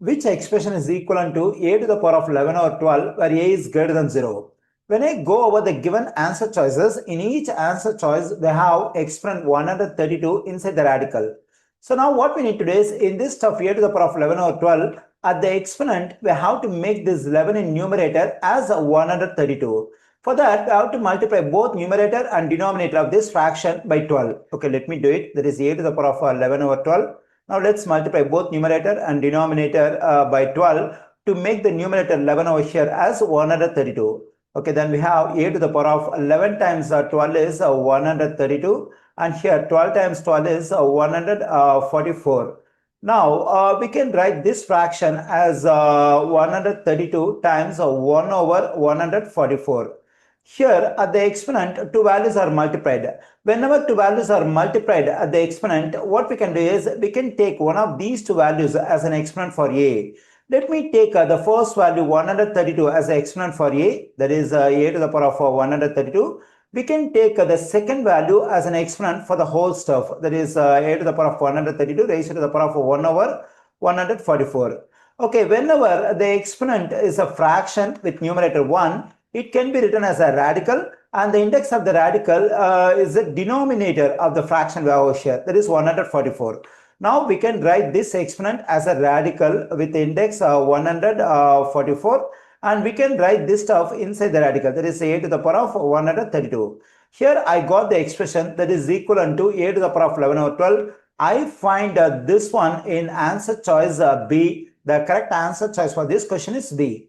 Which expression is equivalent to a to the power of 11 over 12 where a is greater than 0? When I go over the given answer choices, in each answer choice, they have exponent 132 inside the radical. So now what we need to do is, in this stuff a to the power of 11 over 12, at the exponent, we have to make this 11 in numerator as 132. For that, we have to multiply both numerator and denominator of this fraction by 12. Okay, let me do it. That is a to the power of 11 over 12. Now let's multiply both numerator and denominator by 12 to make the numerator 11 over here as 132. Okay, then we have a to the power of 11 times 12 is 132, and here 12 times 12 is 144. Now we can write this fraction as 132 times 1 over 144. Here at the exponent, two values are multiplied. Whenever two values are multiplied at the exponent, what we can do is we can take one of these two values as an exponent for a. Let me take the first value 132 as an exponent for a, that is a to the power of 132. We can take the second value as an exponent for the whole stuff, that is a to the power of 132 raised to the power of 1 over 144. Okay, whenever the exponent is a fraction with numerator 1, it can be written as a radical, and the index of the radical is the denominator of the fraction we have over here, that is 144. Now we can write this exponent as a radical with the index 144, and we can write this stuff inside the radical, that is a to the power of 132. Here I got the expression that is equivalent to a to the power of 11 over 12. I find this one in answer choice B. The correct answer choice for this question is B.